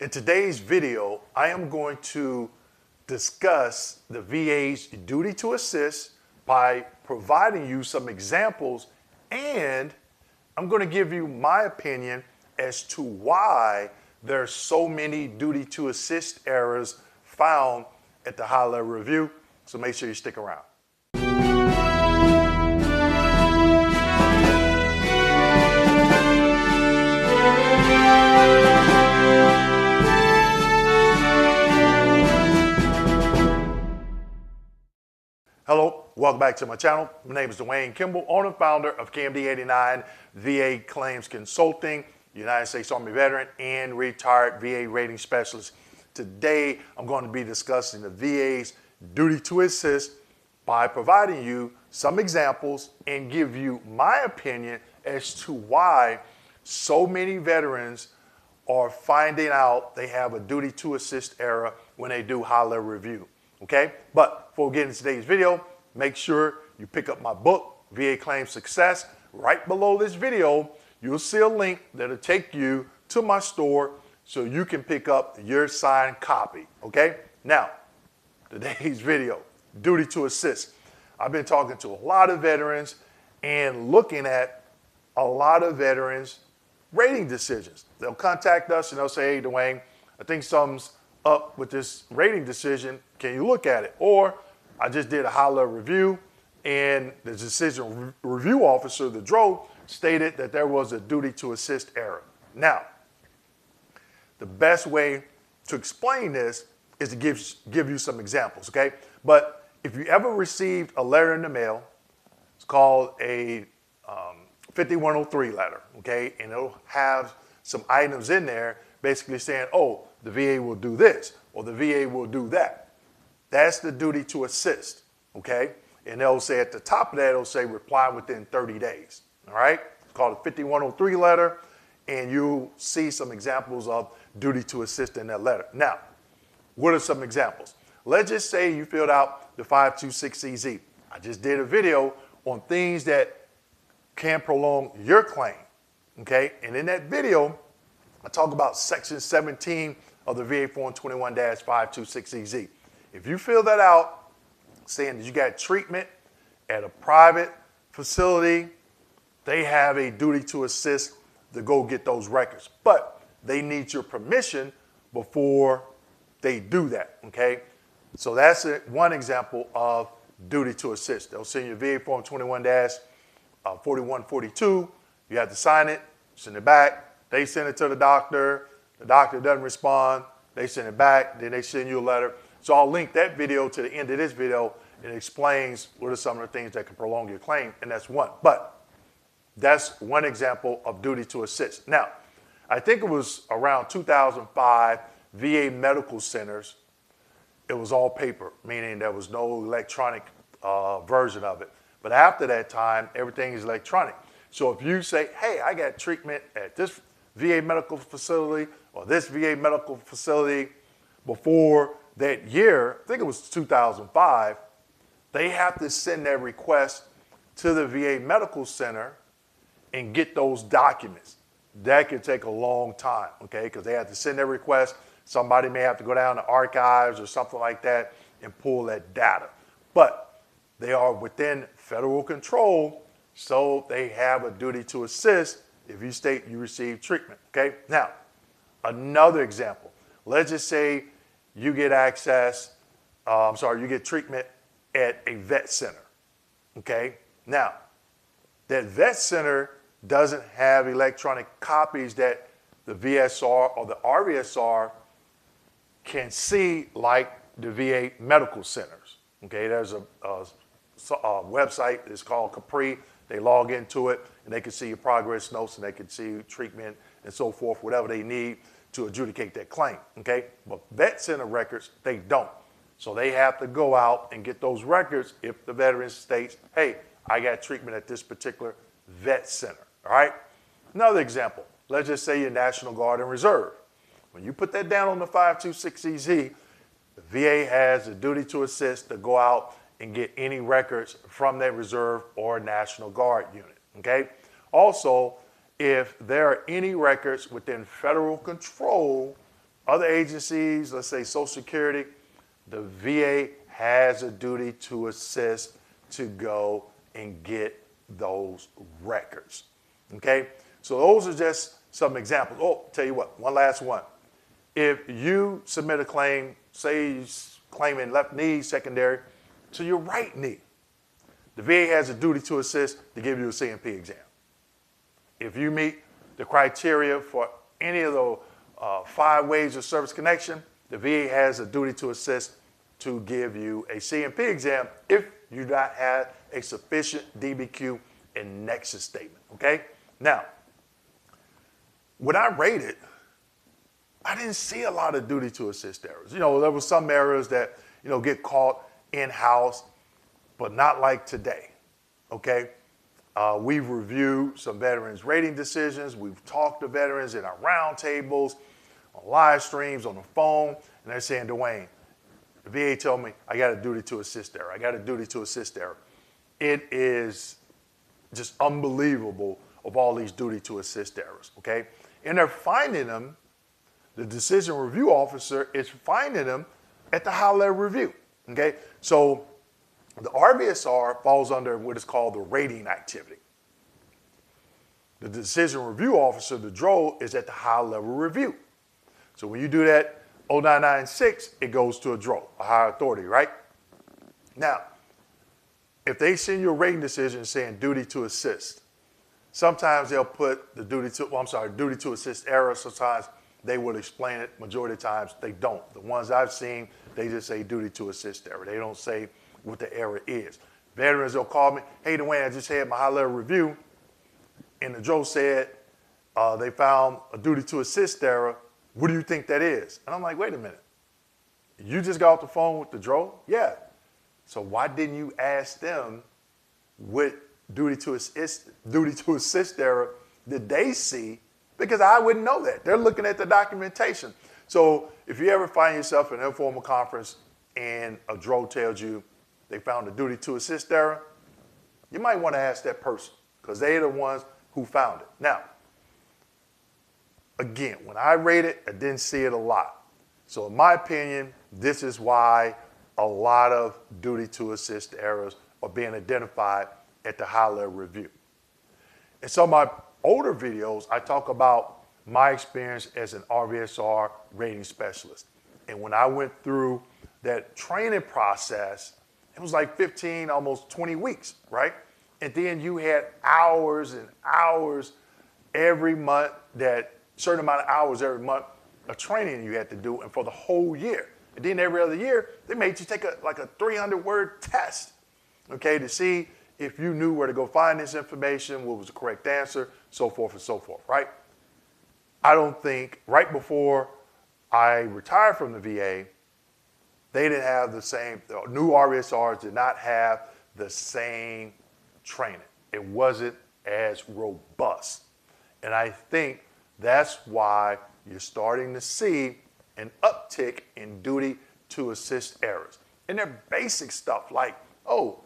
In today's video, I am going to discuss the VA's duty to assist by providing you some examples, and I'm going to give you my opinion as to why there's so many duty to assist errors found at the high level review. So make sure you stick around. Hello, welcome back to my channel. My name is Dwayne Kimball, owner and founder of KMD89 VA Claims Consulting, United States Army veteran and retired VA rating specialist. Today, I'm going to be discussing the VA's duty to assist by providing you some examples and give you my opinion as to why so many veterans are finding out they have a duty to assist error when they do high level review. Okay, but before we get into today's video, make sure you pick up my book, VA Claim Success. Right below this video, you'll see a link that'll take you to my store so you can pick up your signed copy. Okay, now, today's video, duty to assist. I've been talking to a lot of veterans and looking at a lot of veterans' rating decisions. They'll contact us and they'll say, hey, Dwayne, I think something's up with this rating decision. Can you look at it? Or I just did a high level review and the decision review officer, the DRO, stated that there was a duty to assist error. Now, the best way to explain this is to give you some examples, okay? But if you ever received a letter in the mail, it's called a 5103 letter, okay? And it'll have some items in there basically saying, oh, the VA will do this or the VA will do that. That's the duty to assist, okay? And they'll say at the top of that, it'll say reply within 30 days, all right? It's called a 5103 letter, and you'll see some examples of duty to assist in that letter. Now, what are some examples? Let's just say you filled out the 526EZ. I just did a video on things that can prolong your claim, okay? And in that video, I talk about section 17 of the VA Form 21-526EZ. If you fill that out saying that you got treatment at a private facility, they have a duty to assist to go get those records. But they need your permission before they do that, okay? So that's one example of duty to assist. They'll send you VA Form 21-4142. You have to sign it, send it back. They send it to the doctor doesn't respond, they send it back, then they send you a letter. So I'll link that video to the end of this video. It explains what are some of the things that can prolong your claim, and that's one. But that's one example of duty to assist. Now, I think it was around 2005, VA medical centers, it was all paper, meaning there was no electronic version of it. But after that time, everything is electronic. So if you say, hey, I got treatment at this VA medical facility or this VA medical facility before that year, I think it was 2005, they have to send their request to the VA medical center and get those documents. That could take a long time, okay, because they have to send their request. Somebody may have to go down to archives or something like that and pull that data. But they are within federal control, so they have a duty to assist if you state you received treatment, okay? Now, another example. Let's just say you get access, you get treatment at a vet center, okay? Now, that vet center doesn't have electronic copies that the VSR or the RVSR can see like the VA medical centers, okay? There's a website that's called Capri. They log into it and they can see your progress notes and they can see treatment and so forth, whatever they need to adjudicate that claim, okay? But vet center records, they don't. So they have to go out and get those records if the veteran states, hey, I got treatment at this particular vet center, all right? Another example, let's just say you're National Guard and Reserve. When you put that down on the 526EZ, the VA has a duty to assist to go out and get any records from that reserve or National Guard unit, okay? Also, if there are any records within federal control Other agencies, let's say Social Security, the VA has a duty to assist to go and get those records. Okay? So those are just some examples. Oh, tell you what, one last one. If you submit a claim, say you're claiming left knee secondary to your right knee, the VA has a duty to assist to give you a CMP exam. If you meet the criteria for any of the 5 ways of service connection, the VA has a duty to assist to give you a CMP exam if you do not have a sufficient DBQ and Nexus statement, okay? Now, when I rated, I didn't see a lot of duty to assist errors. You know, there were some errors that, you know, get caught in-house, but not like today, okay? We've reviewed some veterans' rating decisions. We've talked to veterans in our roundtables, on live streams, on the phone, and they're saying, Dwayne, the VA told me I got a duty to assist error. I got a duty to assist error. It is just unbelievable of all these duty to assist errors, okay? And they're finding them, the decision review officer is finding them at the high-level review, okay? So the RVSR falls under what is called the rating activity. The decision review officer, the DRO, is at the high-level review. So when you do that 0996, it goes to a DRO, a higher authority, right? Now, if they send you a rating decision saying duty to assist, sometimes they'll put the duty to assist error. Sometimes they will explain it. Majority of the times they don't. The ones I've seen, they just say duty to assist error. They don't say what the error is. Veterans will call me, hey, Dwayne, I just had my high-level review, and the DRO said they found a duty to assist error. What do you think that is? And I'm like, wait a minute. You just got off the phone with the DRO? Yeah. So why didn't you ask them what duty to assist error did they see? Because I wouldn't know that. They're looking at the documentation. So if you ever find yourself in an informal conference and a DRO tells you they found a duty to assist error, you might want to ask that person because they're the ones who found it. Now, again, when I rated, I didn't see it a lot. So in my opinion, this is why a lot of duty to assist errors are being identified at the high-level review. In some of my older videos, I talk about my experience as an RVSR rating specialist. And when I went through that training process, it was like 15, almost 20 weeks, right? And then you had hours and hours every month, that certain amount of hours every month of training you had to do, and for the whole year. And then every other year, they made you take a 300-word test, okay, to see if you knew where to go find this information, what was the correct answer, so forth and so forth, right? I don't think, right before I retired from the VA, they didn't have the same, the new RVSRs did not have the same training. It wasn't as robust. And I think that's why you're starting to see an uptick in duty to assist errors. And they're basic stuff like, oh,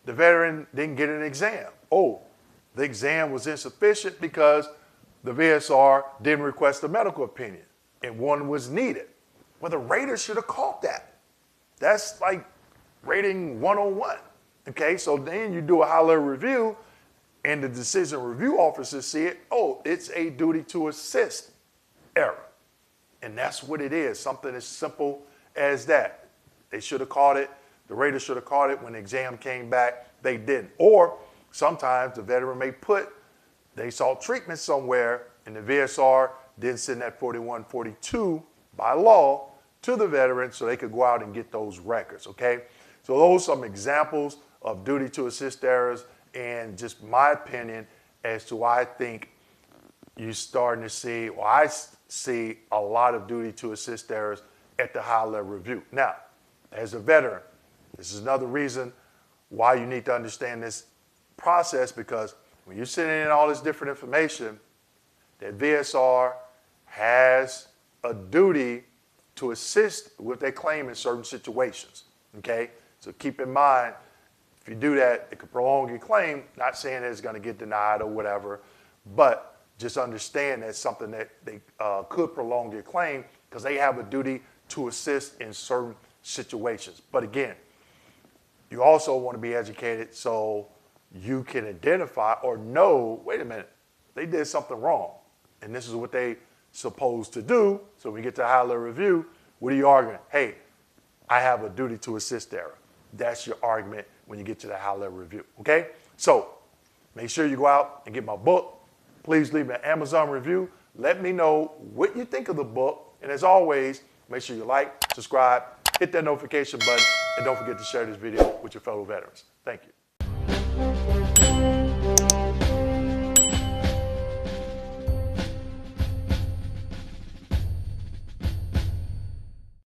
the veteran didn't get an exam. Oh, the exam was insufficient because the VSR didn't request a medical opinion and one was needed. Well, the rater should have caught that. That's like rating 101. Okay, so then you do a high-level review and the decision review officers see it, oh, it's a duty to assist error. And that's what it is, something as simple as that. They should have caught it. The rater should have caught it when the exam came back. They didn't. Or sometimes the veteran may put, they sought treatment somewhere and the VSR didn't send that 4142 by law to the veteran so they could go out and get those records, okay? So those are some examples of duty to assist errors and just my opinion as to why I think you're starting to see, or I see a lot of duty to assist errors at the high-level review. Now, as a veteran, this is another reason why you need to understand this process, because when you're sending in all this different information, that VSR has a duty to assist with their claim in certain situations, okay? So keep in mind, if you do that, it could prolong your claim, not saying that it's gonna get denied or whatever, but just understand that's something that they could prolong your claim because they have a duty to assist in certain situations. But again, you also want to be educated so you can identify or know, wait a minute, they did something wrong. And this is what they supposed to do. So when you get to a high level review, what are you arguing? Hey, I have a duty to assist error. That's your argument when you get to the high level review, okay? So make sure you go out and get my book. Please leave an Amazon review. Let me know what you think of the book. And as always, make sure you like, subscribe, hit that notification button, and don't forget to share this video with your fellow veterans. Thank you.